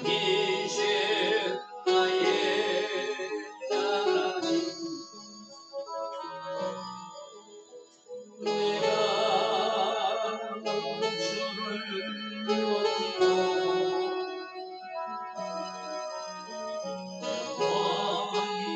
왕이신 나의 하나님, 내가 주를 높이고 왕이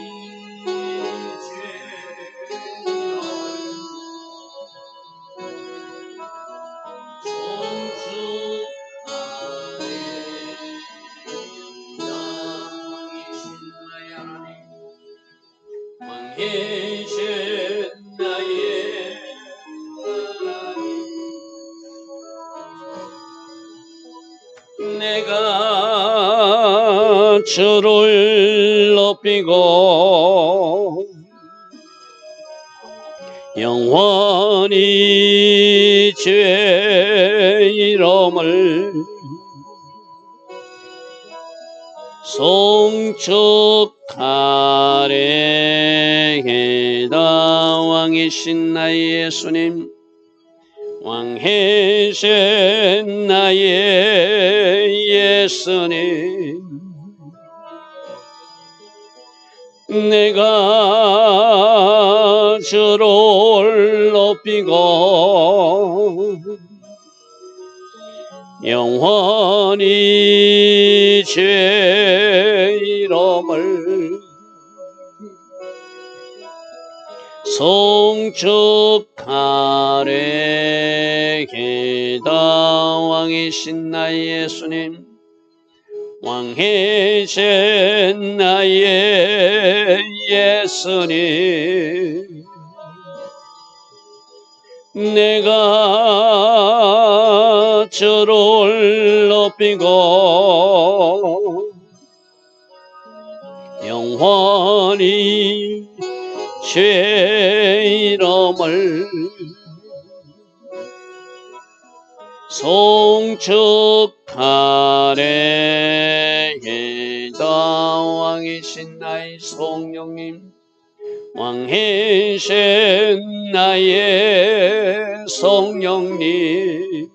왕이신 나의 하나님, 내가 주를 높이고 영원히 주의 이름을 송축하리이다. 왕이신 나의 예수님, 왕이신 나의 예수님, 내가 주를 높이고 영원히 주의 이름을 송축하리이다. 왕이신 나의 예수님, 왕이신 나의 예수님, 내가 주를 높이고 영원히 주의 이름을 송축하리이다. 왕이신 나의 성령님, 왕이신 나의 성령님,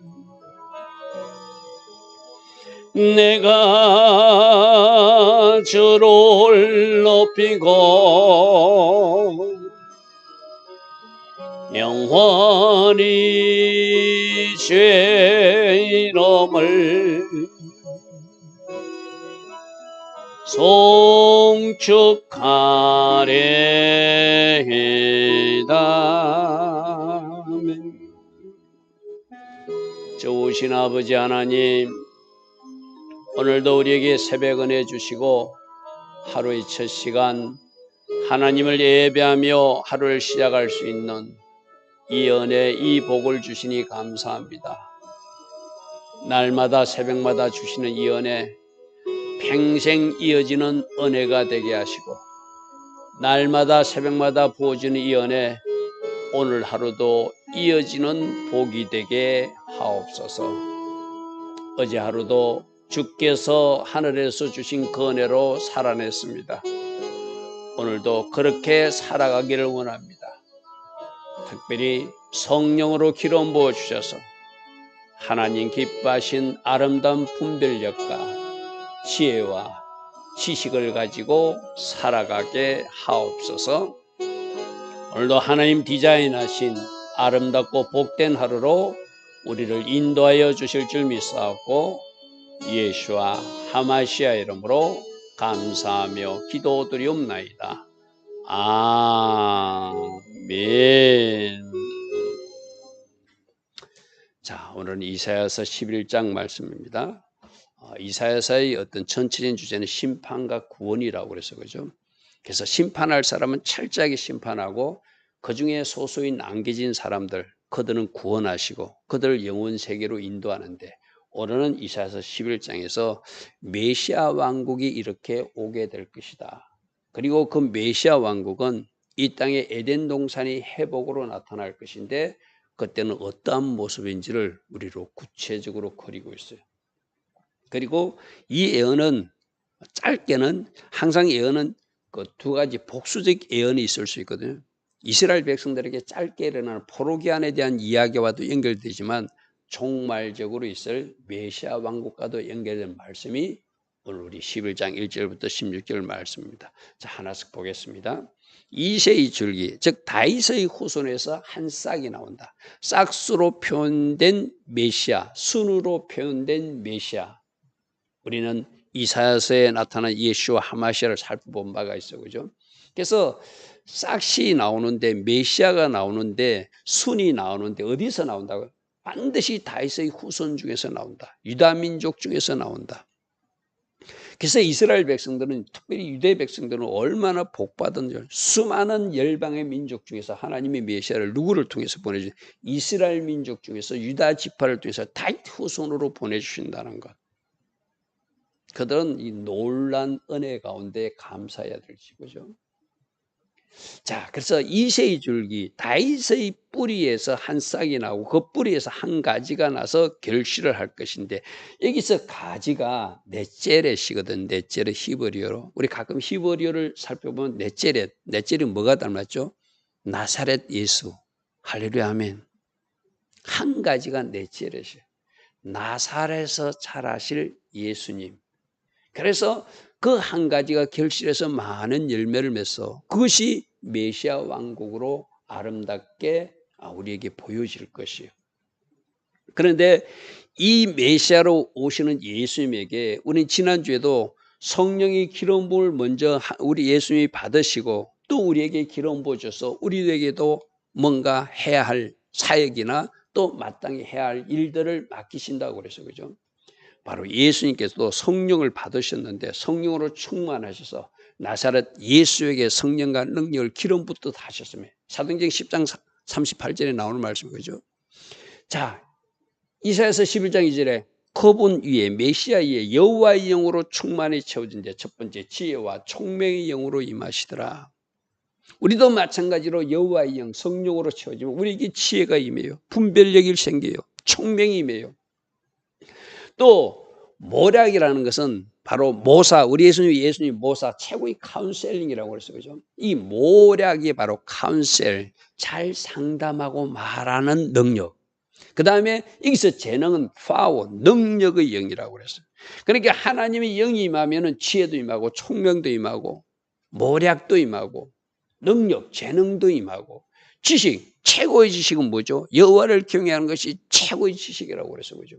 내가 주를 높이고 영원히 주의 이름을 송축하리이다. 아멘. 좋으신 아버지 하나님, 오늘도 우리에게 새벽 은혜 주시고 하루의 첫 시간 하나님을 예배하며 하루를 시작할 수 있는 이 은혜, 이 복을 주시니 감사합니다. 날마다 새벽마다 주시는 이 은혜, 평생 이어지는 은혜가 되게 하시고 날마다 새벽마다 부어지는 이 은혜, 오늘 하루도 이어지는 복이 되게 하옵소서. 어제 하루도 주께서 하늘에서 주신 그 은혜로 살아냈습니다. 오늘도 그렇게 살아가기를 원합니다. 특별히 성령으로 기름 부어주셔서 하나님 기뻐하신 아름다운 분별력과 지혜와 지식을 가지고 살아가게 하옵소서. 오늘도 하나님 디자인하신 아름답고 복된 하루로 우리를 인도하여 주실 줄 믿사옵고 예수와 하마시아 이름으로 감사하며 기도드리옵나이다. 아멘. 자, 오늘은 이사야서 11장 말씀입니다. 이사야서의 어떤 전체적인 주제는 심판과 구원이라고 그래서 그죠. 그래서 심판할 사람은 철저하게 심판하고 그 중에 소수의 남겨진 사람들, 그들은 구원하시고 그들을 영원 세계로 인도하는데, 오늘은 이사야서 11장에서 메시아 왕국이 이렇게 오게 될 것이다. 그리고 그 메시아 왕국은 이 땅의 에덴 동산이 회복으로 나타날 것인데 그때는 어떠한 모습인지를 우리로 구체적으로 그리고 있어요. 그리고 이 예언은 짧게는 항상 예언은 그 두 가지 복수적 예언이 있을 수 있거든요. 이스라엘 백성들에게 짧게 일어나는 포로기한에 대한 이야기와도 연결되지만 종말적으로 있을 메시아 왕국과도 연결된 말씀이 오늘 우리 11장 1절부터 16절 말씀입니다. 자, 하나씩 보겠습니다. 이새의 줄기, 즉 다윗의 후손에서 한 싹이 나온다. 싹수로 표현된 메시아, 순으로 표현된 메시아. 우리는 이사야서에 나타난 예수와 하마시아를 살펴본 바가 있어, 그죠? 그래서 싹이 나오는데, 메시아가 나오는데, 순이 나오는데 어디서 나온다고요? 반드시 다윗의 후손 중에서 나온다. 유다 민족 중에서 나온다. 그래서 이스라엘 백성들은, 특별히 유대 백성들은 얼마나 복받은 줄, 수많은 열방의 민족 중에서 하나님의 메시아를 누구를 통해서 보내주신, 이스라엘 민족 중에서 유다 지파를 통해서 다윗 후손으로 보내주신다는 것. 그들은 이 놀란 은혜 가운데 감사해야 될지, 그죠? 자, 그래서 이새의 줄기, 다윗의 뿌리에서 한 싹이 나오고 그 뿌리에서 한 가지가 나서 결실을 할 것인데, 여기서 가지가 넷제렛이거든. 넷제렛 히브리어로. 우리 가끔 히브리어를 살펴보면 넷제렛이 뭐가 닮았죠? 나사렛 예수. 할렐루야 아멘. 한 가지가 넷제렛이에요. 나사렛에서 자라실 예수님. 그래서 그 한 가지가 결실해서 많은 열매를 맺어 그것이 메시아 왕국으로 아름답게 우리에게 보여질 것이에요. 그런데 이 메시아로 오시는 예수님에게 우리는 지난주에도 성령의 기름 부음을 먼저 우리 예수님이 받으시고 또 우리에게 기름 부어줘서 우리에게도 뭔가 해야 할 사역이나 또 마땅히 해야 할 일들을 맡기신다고 그래서, 그죠? 바로 예수님께서도 성령을 받으셨는데 성령으로 충만하셔서 나사렛 예수에게 성령과 능력을 기름 붓듯 하셨으며, 사도행전 10장 38절에 나오는 말씀이죠. 자, 이사야서 11장 2절에 그분 위에 메시아 위에 여호와의 영으로 충만히 채워진 데 첫 번째 지혜와 총명의 영으로 임하시더라. 우리도 마찬가지로 여호와의 영 성령으로 채워지면 우리에게 지혜가 임해요. 분별력이 생겨요. 총명이 임해요. 또 모략이라는 것은 바로 모사, 우리 예수님 모사, 최고의 카운셀링이라고 그랬어요. 그죠? 이 모략이 바로 카운셀, 잘 상담하고 말하는 능력. 그 다음에 여기서 재능은 파워, 능력의 영이라고 그랬어요. 그러니까 하나님의 영이 임하면 지혜도 임하고 총명도 임하고 모략도 임하고 능력, 재능도 임하고 지식, 최고의 지식은 뭐죠? 여호와를 경외하는 것이 최고의 지식이라고 그랬어요. 그죠?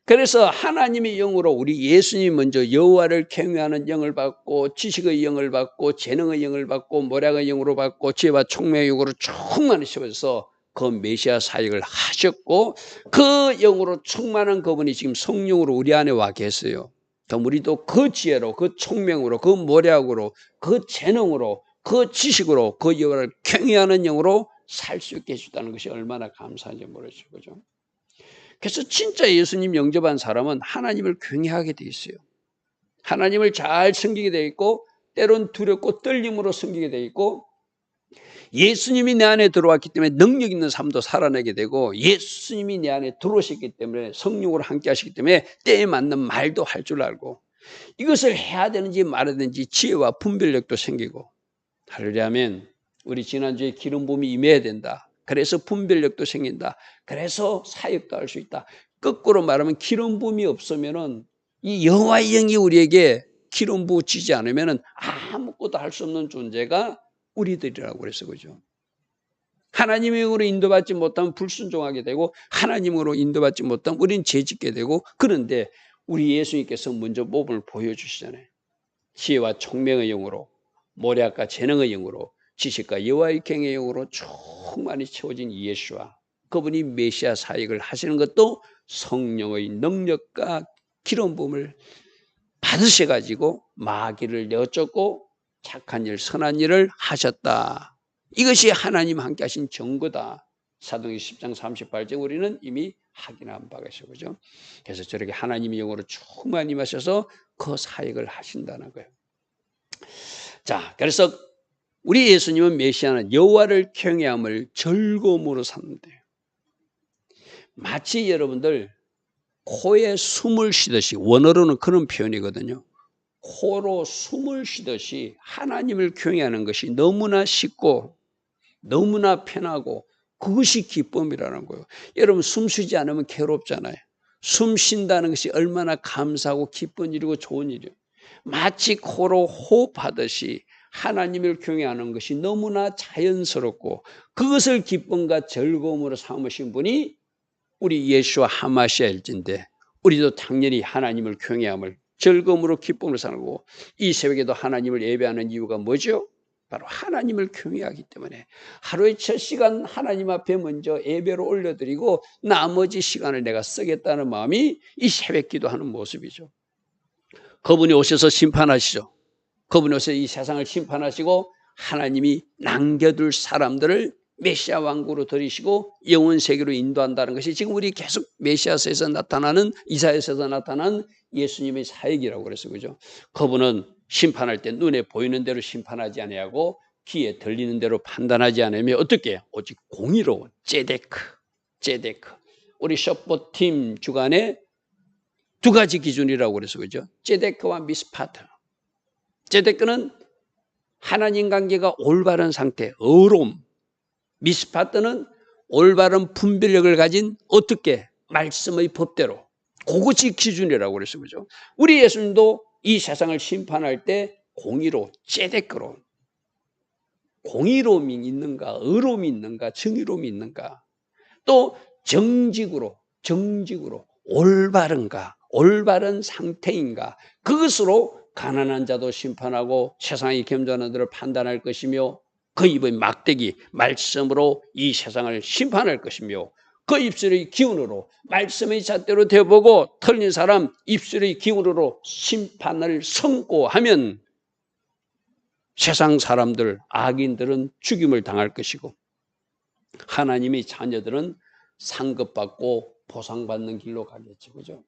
그래서 하나님의 영으로 우리 예수님 먼저 여호와를 경외하는 영을 받고 지식의 영을 받고 재능의 영을 받고 모략의 영으로 받고 지혜와 총명의 영으로 충만히 채워서 그 메시아 사역을 하셨고 그 영으로 충만한 그분이 지금 성령으로 우리 안에 와 계세요. 그럼 우리도 그 지혜로 그 총명으로 그 모략으로 그 재능으로 그 지식으로 그 여호와를 경외하는 영으로 살 수 있게 해주다는 것이 얼마나 감사한지 모르죠. 그죠? 그래서 진짜 예수님 영접한 사람은 하나님을 경외하게 돼 있어요. 하나님을 잘 섬기게 돼 있고 때론 두렵고 떨림으로 섬기게 돼 있고 예수님이 내 안에 들어왔기 때문에 능력 있는 삶도 살아내게 되고 예수님이 내 안에 들어오셨기 때문에 성령으로 함께 하시기 때문에 때에 맞는 말도 할 줄 알고 이것을 해야 되는지 말아야 되는지 지혜와 분별력도 생기고 할렐루야 아멘. 우리 지난주에 기름 부음이 임해야 된다. 그래서 분별력도 생긴다. 그래서 사역도 할 수 있다. 거꾸로 말하면 기름 부음이 없으면은 이 여호와의 영이 우리에게 기름 부으시지 않으면은 아무것도 할 수 없는 존재가 우리들이라고 그래서 그죠. 하나님의 영으로 인도받지 못하면 불순종하게 되고 하나님으로 인도받지 못하면 우리는 죄짓게 되고 그런데 우리 예수님께서 먼저 몸을 보여주시잖아요. 지혜와 총명의 영으로 모략과 재능의 영으로 지식과 여호와의 경외의 영으로 충만히 채워진 예수와 그분이 메시아 사역을 하시는 것도 성령의 능력과 기름 부음을 받으셔가지고 마귀를 내어쫓고 착한 일, 선한 일을 하셨다. 이것이 하나님 함께 하신 증거다. 사도행전 10장 38절 우리는 이미 확인한 바가 있어요. 그죠? 그래서 저렇게 하나님의 영으로 충만히 임하셔서 그 사역을 하신다는 거예요. 자, 그래서 우리 예수님은 메시아는 여호와를 경외함을 즐거움으로 삼는데요. 마치 여러분들 코에 숨을 쉬듯이 원어로는 그런 표현이거든요. 코로 숨을 쉬듯이 하나님을 경외하는 것이 너무나 쉽고 너무나 편하고 그것이 기쁨이라는 거예요. 여러분 숨 쉬지 않으면 괴롭잖아요. 숨 쉰다는 것이 얼마나 감사하고 기쁜 일이고 좋은 일이에요. 마치 코로 호흡하듯이 하나님을 경외하는 것이 너무나 자연스럽고 그것을 기쁨과 즐거움으로 삼으신 분이 우리 예수와 하마시아일진데 우리도 당연히 하나님을 경외함을 즐거움으로 기쁨으로 살고 이 새벽에도 하나님을 예배하는 이유가 뭐죠? 바로 하나님을 경외하기 때문에 하루의 첫 시간 하나님 앞에 먼저 예배로 올려드리고 나머지 시간을 내가 쓰겠다는 마음이 이 새벽 기도하는 모습이죠. 그분이 오셔서 심판하시죠. 그분이 오셔서 이 세상을 심판하시고 하나님이 남겨둘 사람들을 메시아 왕국으로 들이시고 영원 세계로 인도한다는 것이 지금 우리 계속 메시아서에서 나타나는 이사야서에서 나타난 예수님의 사역이라고 그랬어요. 그죠? 그분은 심판할 때 눈에 보이는 대로 심판하지 아니하고 귀에 들리는 대로 판단하지 않으며 어떻게 해요? 오직 공의로운 제데크. 우리 셔포팀 주간에 두 가지 기준이라고 그래서 그죠? 제데크와 미스파트. 제데크는 하나님 관계가 올바른 상태, 의로움. 미스파트는 올바른 분별력을 가진 어떻게 말씀의 법대로. 그것이 기준이라고 그랬어요. 그죠? 우리 예수님도 이 세상을 심판할 때 공의로, 제데크로. 공의로움이 있는가, 의로움이 있는가, 정의로움이 있는가. 또 정직으로 올바른가, 올바른 상태인가. 그것으로 가난한 자도 심판하고 세상이 겸손한 자를 판단할 것이며 그 입의 막대기 말씀으로 이 세상을 심판할 것이며 그 입술의 기운으로 말씀의 잣대로 되어보고 틀린 사람 입술의 기운으로 심판을 선고하면 세상 사람들, 악인들은 죽임을 당할 것이고 하나님의 자녀들은 상급받고 보상받는 길로 가겠죠. 그죠?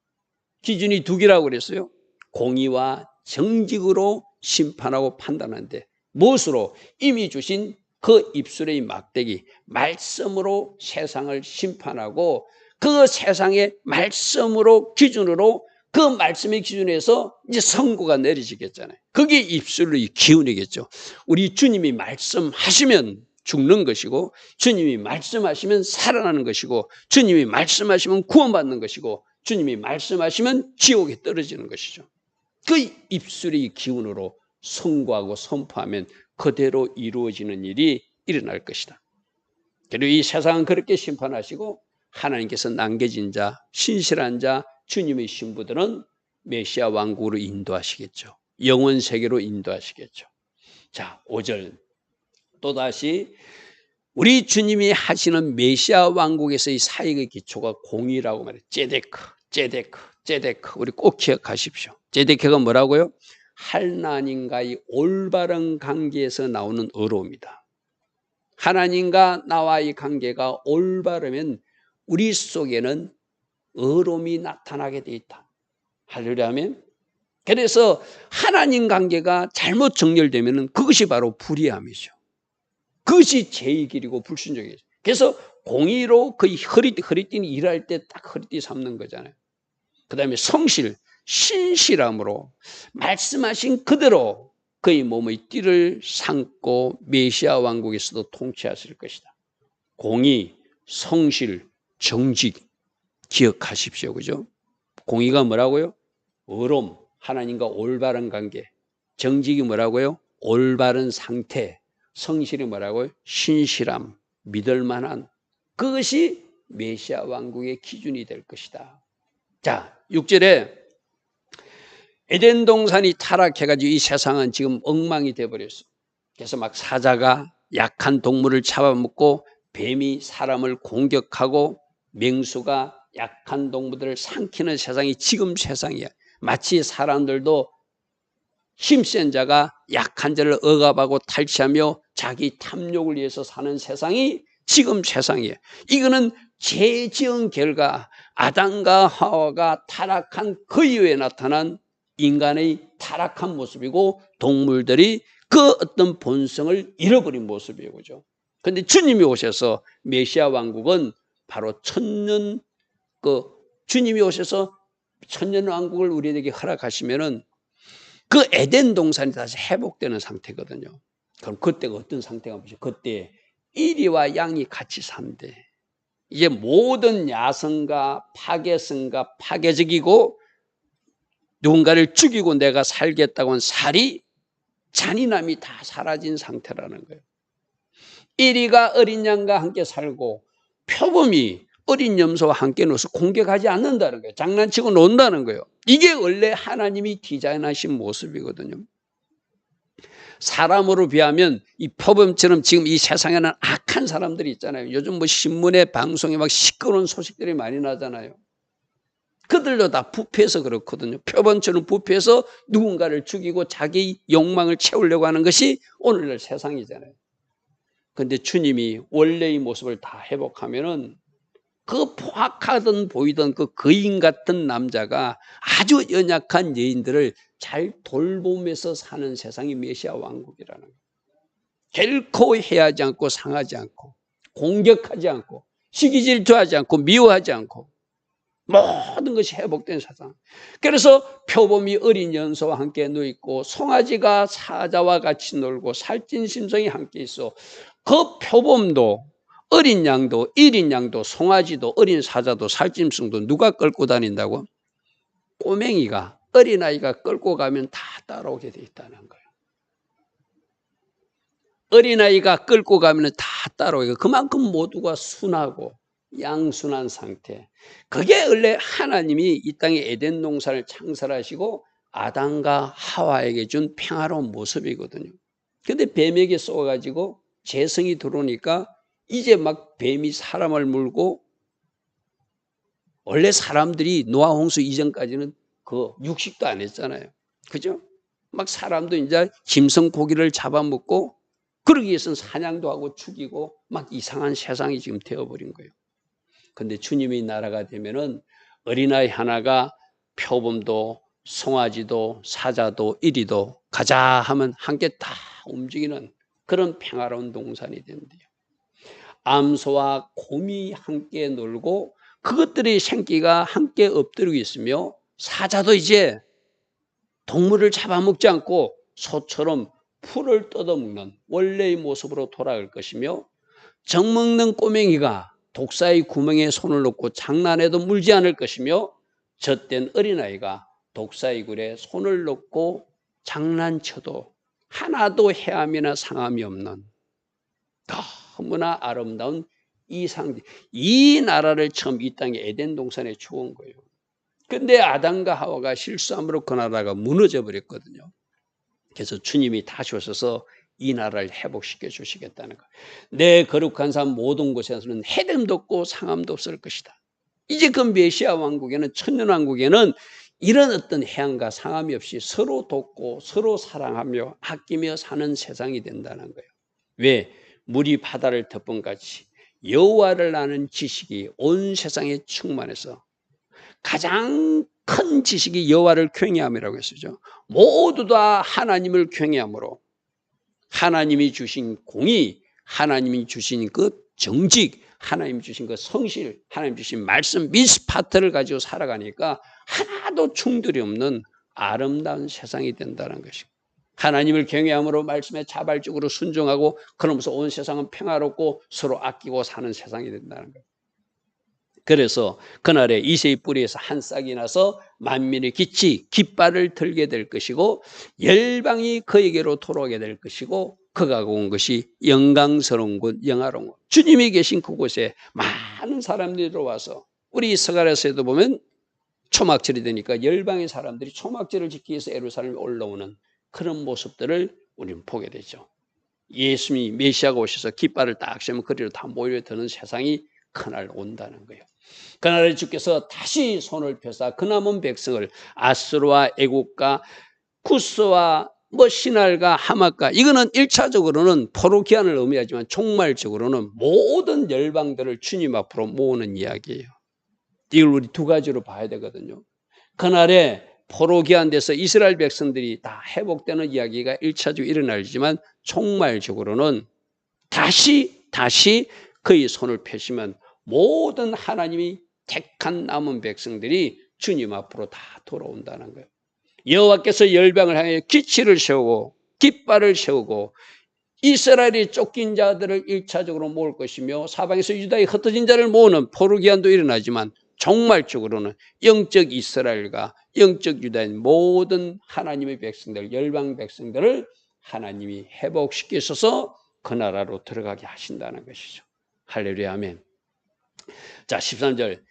기준이 두 개라고 그랬어요. 공의와 정직으로 심판하고 판단하는데 무엇으로? 이미 주신 그 입술의 막대기 말씀으로 세상을 심판하고 그 세상의 말씀으로 기준으로 그 말씀의 기준에서 이제 선고가 내려지겠잖아요. 그게 입술의 기운이겠죠. 우리 주님이 말씀하시면 죽는 것이고 주님이 말씀하시면 살아나는 것이고 주님이 말씀하시면 구원받는 것이고 주님이 말씀하시면 지옥에 떨어지는 것이죠. 그 입술의 기운으로 선고하고 선포하면 그대로 이루어지는 일이 일어날 것이다. 그리고 이 세상은 그렇게 심판하시고 하나님께서 남겨진 자, 신실한 자, 주님의 신부들은 메시아 왕국으로 인도하시겠죠. 영원 세계로 인도하시겠죠. 자, 5절 또다시 우리 주님이 하시는 메시아 왕국에서의 사역의 기초가 공의라고 말해요. 제데크. 우리 꼭 기억하십시오. 제데크가 뭐라고요? 하나님과의 올바른 관계에서 나오는 의로움이다. 하나님과 나와의 관계가 올바르면 우리 속에는 의로움이 나타나게 돼 있다. 할렐루야 하면. 그래서 하나님 관계가 잘못 정렬되면 그것이 바로 불의함이죠. 그것이 죄의 길이고 불순종이죠. 그래서 공의로 거의 허리띠는 일할 때 딱 허리띠 삼는 거잖아요. 그 다음에 성실, 신실함으로 말씀하신 그대로 그의 몸의 띠를 삼고 메시아 왕국에서도 통치하실 것이다. 공의, 성실, 정직 기억하십시오. 그죠? 공의가 뭐라고요? 의로움, 하나님과 올바른 관계. 정직이 뭐라고요? 올바른 상태. 성실이 뭐라고요? 신실함, 믿을 만한. 그것이 메시아 왕국의 기준이 될 것이다. 자, 6절에 에덴 동산이 타락해가지고 이 세상은 지금 엉망이 돼버렸어. 그래서 막 사자가 약한 동물을 잡아먹고 뱀이 사람을 공격하고 맹수가 약한 동물들을 삼키는 세상이 지금 세상이야. 마치 사람들도 힘센 자가 약한 자를 억압하고 탈취하며 자기 탐욕을 위해서 사는 세상이 지금 세상이에요. 이거는 죄 지은 결과 아담과 하와가 타락한 그 이후에 나타난 인간의 타락한 모습이고 동물들이 그 어떤 본성을 잃어버린 모습이에요. 그죠? 그런데 주님이 오셔서 메시아 왕국은 바로 주님이 오셔서 천년 왕국을 우리에게 허락하시면은 그 에덴 동산이 다시 회복되는 상태거든요. 그럼 그때가 어떤 상태가 보시죠? 그때 이리와 양이 같이 산대. 이제 모든 야성과 파괴성과 파괴적이고 누군가를 죽이고 내가 살겠다고 한 살이 잔인함이 다 사라진 상태라는 거예요. 이리가 어린 양과 함께 살고 표범이 어린 염소와 함께 넣어서 공격하지 않는다는 거예요. 장난치고 논다는 거예요. 이게 원래 하나님이 디자인하신 모습이거든요. 사람으로 비하면 이 표범처럼 지금 이 세상에는 악한 사람들이 있잖아요. 요즘 뭐 신문에 방송에 막 시끄러운 소식들이 많이 나잖아요. 그들도 다 부패해서 그렇거든요. 표범처럼 부패해서 누군가를 죽이고 자기 욕망을 채우려고 하는 것이 오늘날 세상이잖아요. 그런데 주님이 원래의 모습을 다 회복하면은 그 포악하던 보이던 그 거인 같은 남자가 아주 연약한 여인들을 잘 돌보면서 사는 세상이 메시아 왕국이라는 거예요. 결코 해하지 않고 상하지 않고 공격하지 않고 시기 질투하지 않고 미워하지 않고 모든 것이 회복된 세상. 그래서 표범이 어린 연소와 함께 누워있고 송아지가 사자와 같이 놀고 살찐 심성이 함께 있어. 그 표범도 어린 양도 일인 양도 송아지도 어린 사자도 살찜성도 누가 끌고 다닌다고? 꼬맹이가 어린아이가 끌고 가면 다 따라오게 돼 있다는 거예요. 어린아이가 끌고 가면 다 따라오게. 그만큼 모두가 순하고 양순한 상태. 그게 원래 하나님이 이 땅에 에덴 동산을 창설하시고 아담과 하와에게 준 평화로운 모습이거든요. 근데 뱀에게 쏘아가지고 재성이 들어오니까 이제 막 뱀이 사람을 물고, 원래 사람들이 노아 홍수 이전까지는 그 육식도 안 했잖아요. 그죠? 막 사람도 이제 짐승 고기를 잡아먹고 그러기 위해서는 사냥도 하고 죽이고 막 이상한 세상이 지금 되어버린 거예요. 근데 주님의 나라가 되면은 어린아이 하나가 표범도 송아지도 사자도 이리도 가자 하면 함께 다 움직이는 그런 평화로운 동산이 된대요. 암소와 곰이 함께 놀고 그것들의 생기가 함께 엎드리고 있으며 사자도 이제 동물을 잡아먹지 않고 소처럼 풀을 뜯어먹는 원래의 모습으로 돌아갈 것이며 젖먹는 꼬맹이가 독사의 구멍에 손을 넣고 장난해도 물지 않을 것이며 젖된 어린아이가 독사의 굴에 손을 넣고 장난쳐도 하나도 해함이나 상함이 없는 너무나 아름다운 이 나라를 처음 이 땅에 에덴 동산에 주온 거예요. 근데 아담과 하와가 실수함으로 그 나라가 무너져 버렸거든요. 그래서 주님이 다시 오셔서 이 나라를 회복시켜 주시겠다는 거예요. 내 거룩한 삶 모든 곳에서는 해됨도 없고 상함도 없을 것이다. 이제 그 메시아 왕국에는, 천년 왕국에는 이런 어떤 해함과 상함이 없이 서로 돕고 서로 사랑하며 아끼며 사는 세상이 된다는 거예요. 왜? 물이 바다를 덮은 같이 여호와를 아는 지식이 온 세상에 충만해서, 가장 큰 지식이 여호와를 경외함이라고 했었죠. 모두 다 하나님을 경외함으로 하나님이 주신 공의, 하나님이 주신 그 정직, 하나님 주신 그 성실, 하나님 주신 말씀 미스파트를 가지고 살아가니까 하나도 충돌이 없는 아름다운 세상이 된다는 것이고, 하나님을 경외함으로 말씀에 자발적으로 순종하고 그러면서 온 세상은 평화롭고 서로 아끼고 사는 세상이 된다는 거예요. 그래서 그날에 이새의 뿌리에서 한 싹이 나서 만민의 기치 깃발을 들게 될 것이고 열방이 그에게로 돌아오게 될 것이고 그가 온 것이 영광스러운 곳, 영화로운 곳, 주님이 계신 그곳에 많은 사람들이 들어와서, 우리 서가랴서에도 보면 초막절이 되니까 열방의 사람들이 초막절을 지키기 위해서 예루살렘에 올라오는 그런 모습들을 우리는 보게 되죠. 예수님이 메시아가 오셔서 깃발을 딱 세우면 그리로 다 모여드는 세상이 그날 온다는 거예요. 그날에 주께서 다시 손을 펴사 그 남은 백성을 아수르와 애국과 쿠스와 신할과 하맛과, 이거는 1차적으로는 포로기한을 의미하지만 종말적으로는 모든 열방들을 주님 앞으로 모으는 이야기예요. 이걸 우리 두 가지로 봐야 되거든요. 그날에 포로기한 돼서 이스라엘 백성들이 다 회복되는 이야기가 1차적으로 일어나지만 종말적으로는 다시 그의 손을 펴시면 모든 하나님이 택한 남은 백성들이 주님 앞으로 다 돌아온다는 거예요. 여호와께서 열방을 향해 기치를 세우고 깃발을 세우고 이스라엘이 쫓긴 자들을 1차적으로 모을 것이며 사방에서 유다의 흩어진 자를 모으는 포르기안도 일어나지만 종말적으로는 영적 이스라엘과 영적 유다인 모든 하나님의 백성들, 열방 백성들을 하나님이 회복시키셔서 그 나라로 들어가게 하신다는 것이죠. 할렐루야 아멘. 자 13절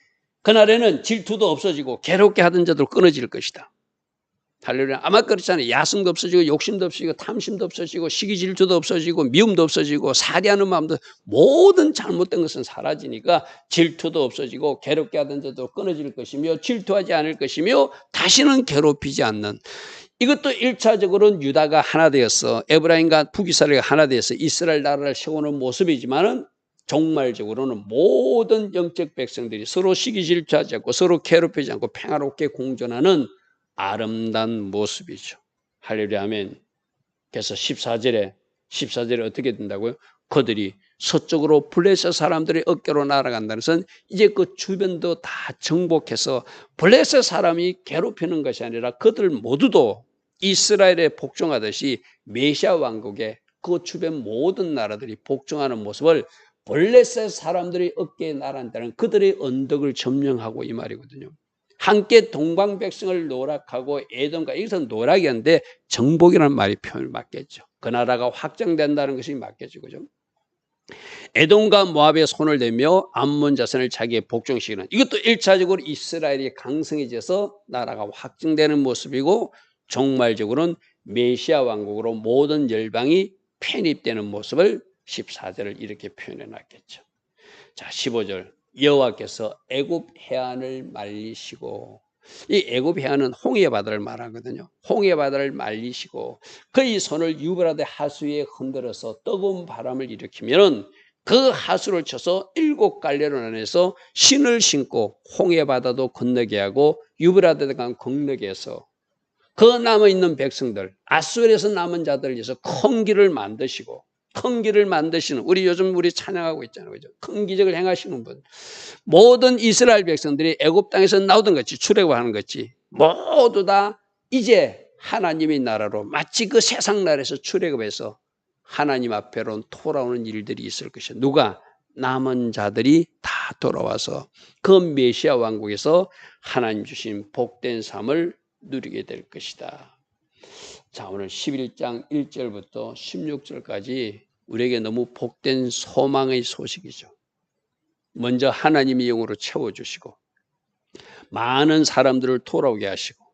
그날에는 질투도 없어지고 괴롭게 하던 자도 끊어질 것이다. 할렐루야. 아마 그렇잖아요. 야성도 없어지고 욕심도 없어지고 탐심도 없어지고 시기 질투도 없어지고 미움도 없어지고 살이하는 마음도 모든 잘못된 것은 사라지니까 질투도 없어지고 괴롭게 하던 자도 끊어질 것이며 질투하지 않을 것이며 다시는 괴롭히지 않는 이것도 1차적으로는 유다가 하나 되었어. 에브라임과 북이스라엘이 하나 되어서 이스라엘 나라를 세우는 모습이지만은 종말적으로는 모든 영적 백성들이 서로 시기 질투하지 않고 서로 괴롭히지 않고 평화롭게 공존하는 아름다운 모습이죠. 할렐루야 아멘. 그래서 14절에 어떻게 된다고요? 그들이 서쪽으로 블레셋 사람들의 어깨로 날아간다는 것은 이제 그 주변도 다 정복해서 블레셋 사람이 괴롭히는 것이 아니라 그들 모두도 이스라엘에 복종하듯이 메시아 왕국에 그 주변 모든 나라들이 복종하는 모습을 블레셋 사람들이 어깨에 날아간다는 그들의 언덕을 점령하고 이 말이거든요. 함께 동방백성을 노락하고 에돔과 여기서 노락이었는데 정복이라는 말이 표현을 맞겠죠. 그 나라가 확장된다는 것이 맞겠죠. 그죠? 에돔과 모압의 손을 대며 암몬 자손을 자기의 복종시키는 이것도 1차적으로 이스라엘이 강성해져서 나라가 확증되는 모습이고 종말적으로는 메시아 왕국으로 모든 열방이 편입되는 모습을 14절을 이렇게 표현해 놨겠죠. 자 15절 여호와께서 애굽 해안을 말리시고 이 애굽 해안은 홍해 바다를 말하거든요. 홍해 바다를 말리시고 그의 손을 유브라데 하수에 흔들어서 뜨거운 바람을 일으키면은 그 하수를 쳐서 7갈래로 나눠서 신을 신고 홍해 바다도 건너게 하고 유브라데 강 건너게 해서 그 남아있는 백성들 아수르에서 남은 자들을 위해서 큰 길을 만드시고 큰 길을 만드시는 우리 요즘 찬양하고 있잖아요. 그죠? 큰 기적을 행하시는 분. 모든 이스라엘 백성들이 애굽 땅에서 나오던 것이 출애굽하는 것이 모두 다 이제 하나님의 나라로 마치 그 세상 나라에서 출애굽해서 하나님 앞에로 돌아오는 일들이 있을 것이야. 누가? 남은 자들이 다 돌아와서 그 메시아 왕국에서 하나님 주신 복된 삶을 누리게 될 것이다. 자, 오늘 11장 1절부터 16절까지 우리에게 너무 복된 소망의 소식이죠. 먼저 하나님의 영으로 채워주시고 많은 사람들을 돌아오게 하시고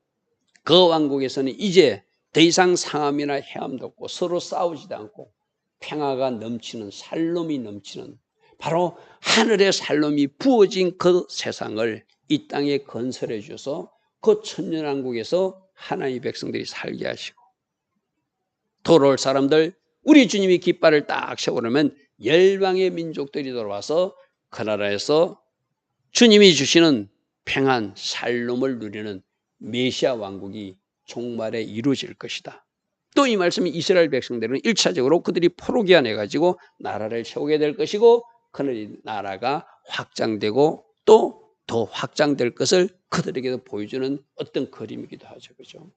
그 왕국에서는 이제 더 이상 상함이나 해함도 없고 서로 싸우지도 않고 평화가 넘치는 살롬이 넘치는 바로 하늘의 살롬이 부어진 그 세상을 이 땅에 건설해 주셔서 그 천년왕국에서 하나님의 백성들이 살게 하시고 돌아올 사람들 우리 주님이 깃발을 딱 세워놓으면 열방의 민족들이 돌아와서 그 나라에서 주님이 주시는 평안 살롬을 누리는 메시아 왕국이 종말에 이루어질 것이다. 또 이 말씀이 이스라엘 백성들은 1차적으로 그들이 포로기한 해가지고 나라를 세우게 될 것이고 그들의 나라가 확장되고 또 더 확장될 것을 그들에게도 보여주는 어떤 그림이기도 하죠. 그죠?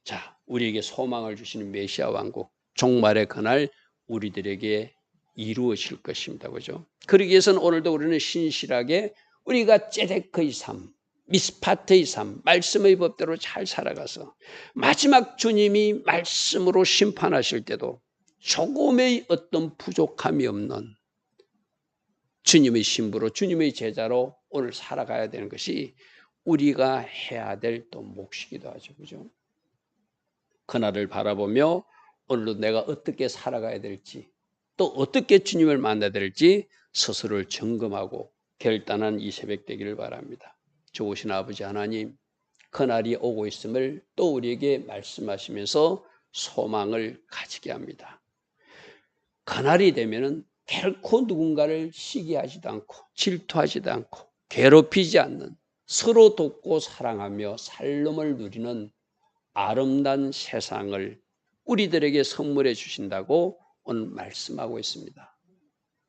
자, 우리에게 소망을 주시는 메시아 왕국 종말의 그날 우리들에게 이루어질 것입니다. 그죠? 그러기 위해서는 오늘도 우리는 신실하게 우리가 ጼ데크의 삶, 미스파트의 삶, 말씀의 법대로 잘 살아가서 마지막 주님이 말씀으로 심판하실 때도 조금의 어떤 부족함이 없는 주님의 신부로 주님의 제자로 오늘 살아가야 되는 것이 우리가 해야 될 또 몫이기도 하죠. 그죠? 그날을 바라보며 오늘도 내가 어떻게 살아가야 될지 또 어떻게 주님을 만나야 될지 스스로를 점검하고 결단한 이 새벽 되기를 바랍니다. 좋으신 아버지 하나님, 그날이 오고 있음을 또 우리에게 말씀하시면서 소망을 가지게 합니다. 그날이 되면은 결코 누군가를 시기하지도 않고 질투하지도 않고 괴롭히지 않는 서로 돕고 사랑하며 살롬을 누리는 아름다운 세상을 우리들에게 선물해 주신다고 오늘 말씀하고 있습니다.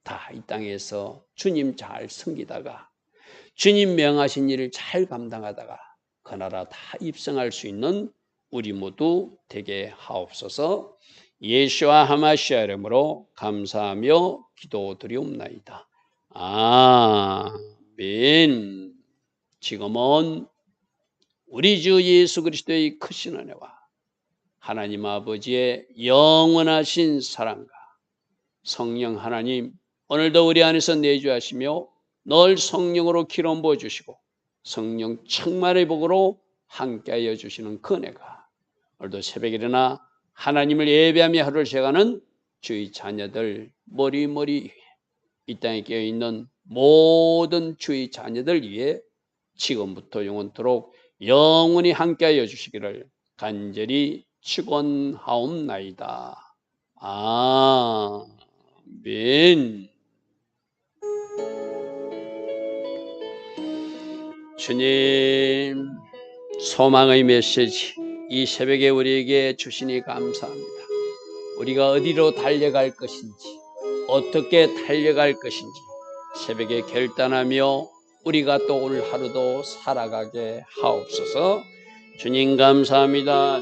다 이 땅에서 주님 잘 섬기다가 주님 명하신 일을 잘 감당하다가 그 나라 다 입성할 수 있는 우리 모두 되게 하옵소서. 예수와 하마시아 이름으로 감사하며 기도드리옵나이다. 아멘. 지금은 우리 주 예수 그리스도의 크신 은혜와 하나님 아버지의 영원하신 사랑과 성령 하나님 오늘도 우리 안에서 내주하시며 늘 성령으로 기름 부어주시고 성령 충만의 복으로 함께하여 주시는 그 은혜가 오늘도 새벽에 일어나 하나님을 예배하며 하루를 시작하는 주의 자녀들 머리머리 위에 이 땅에 깨어있는 모든 주의 자녀들 위에 지금부터 영원토록 영원히 함께하여 주시기를 간절히 축원하옵나이다. 아멘. 주님, 소망의 메시지 이 새벽에 우리에게 주시니 감사합니다. 우리가 어디로 달려갈 것인지, 어떻게 달려갈 것인지 새벽에 결단하며 우리가 또 오늘 하루도 살아가게 하옵소서. 주님 감사합니다.